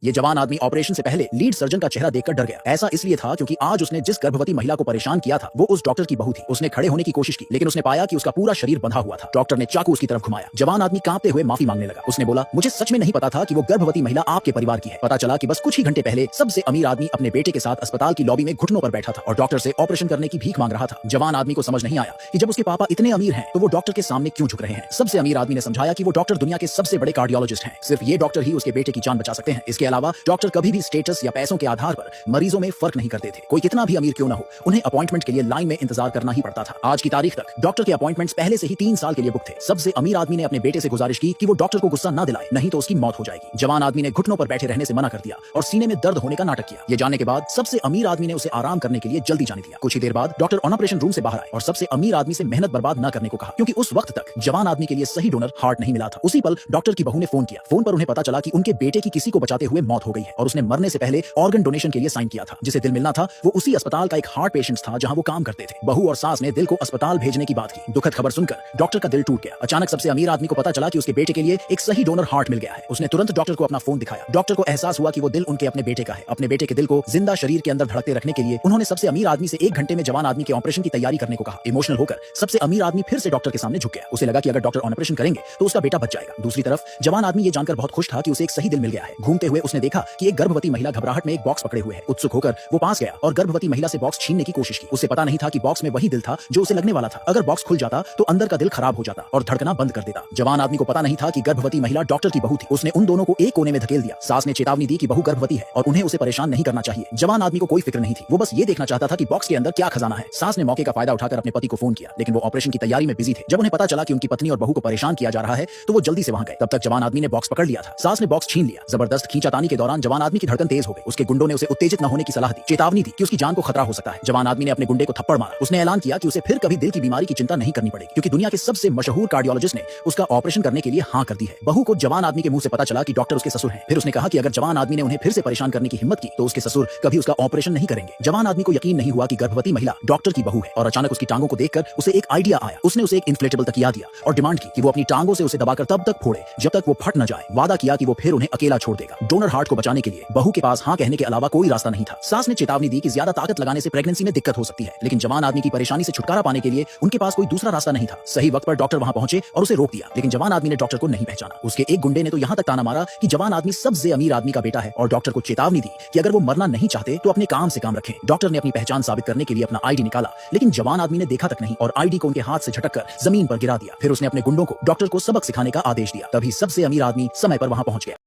ये जवान आदमी ऑपरेशन से पहले लीड सर्जन का चेहरा देखकर डर गया। ऐसा इसलिए था क्योंकि आज उसने जिस गर्भवती महिला को परेशान किया था वो उस डॉक्टर की बहू थी। उसने खड़े होने की कोशिश की लेकिन उसने पाया कि उसका पूरा शरीर बंधा हुआ था। डॉक्टर ने चाकू उसकी तरफ घुमाया। जवान आदमी कांपते हुए माफी मांगने लगा। उसने बोला, मुझे सच में नहीं पता था कि वो गर्भवती महिला आपके परिवार की है। पता चला कि बस कुछ ही घंटे पहले सबसे अमीर आदमी अपने बेटे के साथ अस्पताल की लॉबी में घुटनों पर बैठा था और डॉक्टर से ऑपरेशन करने की भीख मांग रहा था। जवान आदमी को समझ नहीं आया कि जब उसके पापा इतने अमीर हैं तो वो डॉक्टर के सामने क्यों झुक रहे हैं। सबसे अमीर आदमी ने समझाया कि वो डॉक्टर दुनिया के सबसे बड़े कार्डियोलॉजिस्ट हैं। सिर्फ ये डॉक्टर ही उसके बेटे की जान बचा सकते हैं। इसके अलावा डॉक्टर कभी भी स्टेटस या पैसों के आधार पर मरीजों में फर्क नहीं करते थे। कोई कितना भी अमीर क्यों न हो, उन्हें अपॉइंटमेंट के लिए लाइन में इंतजार करना ही पड़ता था। आज की तारीख तक डॉक्टर के अपॉइंटमेंट्स पहले से ही 3 साल के लिए बुक थे। सबसे अमीर आदमी ने अपने बेटे से गुजारिश की कि वो डॉक्टर को गुस्सा न दिलाए, नहीं तो उसकी मौत हो जाएगी। जवान आदमी ने घुटनों पर बैठे रहने से मना कर दिया और सीने में दर्द होने का नाटक किया। ये जानने के बाद सबसे अमीर आदमी ने उसे आराम करने के लिए जल्दी जाने दिया। कुछ ही देर बाद डॉक्टर ऑपरेशन रूम से बाहर आए और सबसे अमीर आदमी से मेहनत बर्बाद न करने को कहा, क्योंकि उस वक्त तक जवान आदमी के लिए सही डोनर हार्ट नहीं मिला था। उसी पल डॉक्टर की बहू ने फोन किया। फोन पर उन्हें पता चला कि उनके बेटे की किसी को बचाते हुए मौत हो गई है और उसने मरने से पहले ऑर्गन डोनेशन के लिए साइन किया था। जिसे दिल मिलना था वो उसी अस्पताल का एक हार्ट पेशेंट था जहां वो काम करते थे। बहू और सास ने दिल को अस्पताल भेजने की बात की। दुखद खबर सुनकर डॉक्टर का दिल टूट गया। अचानक सबसे अमीर आदमी को पता चला कि उसके बेटे के लिए एक सही डोनर हार्ट मिल गया है। उसने तुरंत डॉक्टर को अपना फोन दिखाया। डॉक्टर को एहसास हुआ कि वो दिल उनके अपने बेटे का है। अपने बेटे के दिल को जिंदा शरीर के अंदर धड़कते रखने के लिए उन्होंने सबसे अमीर आदमी से 1 घंटे में जवान आदमी के ऑपरेशन की तैयारी करने को कहा। इमोशनल होकर सबसे अमीर आदमी फिर से डॉक्टर के सामने झुक गया। उसे लगा कि अगर डॉक्टर ऑपरेशन करेंगे तो उसका बेटा बच जाएगा। दूसरी तरफ जवान आदमी ये जानकर बहुत खुश था कि उसे एक सही दिल मिल गया है। घूमते हुए उसने देखा कि एक गर्भवती महिला घबराहट में एक बॉक्स पकड़े हुए है। उत्सुक होकर वो पास गया और गर्भवती महिला से बॉक्स छीनने की कोशिश की। उसे पता नहीं था कि बॉक्स में वही दिल था जो उसे लगने वाला था। अगर बॉक्स खुल जाता तो अंदर का दिल खराब हो जाता और धड़कना बंद कर देता। जवान आदमी को पता नहीं था कि गर्भवती महिला डॉक्टर की बहू थी। उसने उन दोनों को एक कोने में धकेल दिया। सास ने चेतावनी दी कि बहू गर्भवती है और उन्हें उसे परेशान नहीं करना चाहिए। जवान आदमी को कोई फिक्र नहीं थी। वो बस ये देखना चाहता था कि बॉक्स के अंदर क्या खजाना है। सास ने मौके का फायदा उठाकर अपने पति को फोन किया लेकिन वो ऑपरेशन की तैयारी में बिजी थे। जब उन्हें पता चला कि उनकी पत्नी और बहू को परेशान किया जा रहा है तो वो जल्दी से वहां गए। तब तक जवान आदमी ने बॉक्स पकड़ लिया था। सास ने बॉक्स छीन लिया। जबरदस्त खींचातानी के दौरान जवान आदमी की धड़कन तेज हो गई। उसके गुंडों ने उसे उत्तेजित न होने की सलाह दी। चेतावनी दी कि उसकी जान को खतरा हो सकता है। जवान आदमी ने अपने गुंडे को थप्पड़ मारा। उसने ऐलान किया कि उसे फिर कभी दिल की बीमारी की चिंता नहीं करनी पड़ेगी, क्योंकि दुनिया के सबसे मशहूर कार्डियोलॉजिस्ट ने उसका ऑपरेशन करने के लिए हाँ कर दी है। बहू को जवान आदमी के मुंह से पता चला कि डॉक्टर उसके ससुर हैं। फिर उसने कहा कि अगर जवान आदमी ने उन्हें फिर से परेशान करने की हिम्मत की तो उसके ससुर कभी उसका ऑपरेशन नहीं करेंगे। जवान आदमी को यकीन नहीं हुआ कि गर्भवती महिला डॉक्टर की बहू है और अचानक उसकी टांगों को देखकर उसे एक आइडिया आया। उसने उसे एक इन्फ्लेटेबल तकिया दिया और डिमांड की कि वो अपनी टांगों से उसे दबाकर तब तक फोड़े जब तक वो फट न जाए। वादा किया कि वो फिर उन्हें अकेला छोड़ देगा। डोनर हार्ट को बचाने के लिए बहू के पास हाँ कहने के अलावा कोई रास्ता नहीं था। सास ने चेतावनी दी कि ज्यादा ताकत लगाने से प्रेगनेंसी में दिक्कत हो सकती है, लेकिन जवान आदमी की परेशानी से छुटकारा पाने के लिए उनके पास कोई दूसरा रास्ता नहीं था। सही वक्त पर डॉक्टर वहां पहुंचे और उसे रोक दिया, लेकिन जवान आदमी ने डॉक्टर को नहीं पहचाना। उसके एक गुंडे ने तो यहां तक ताना मारा कि जवान आदमी सबसे अमीर आदमी का बेटा है और डॉक्टर को चेतावनी दी कि अगर वो मरना नहीं चाहते तो अपने काम से काम रखें। डॉक्टर ने अपनी पहचान साबित करने के लिए अपना आईडी निकाला, लेकिन जवान आदमी ने देखा तक नहीं और आईडी को उनके हाथ से झटक कर जमीन पर गिरा दिया। फिर उसने अपने गुंडों को डॉक्टर को सबक सिखाने का आदेश दिया। तभी सबसे अमीर आदमी समय पर वहां पहुंच गया।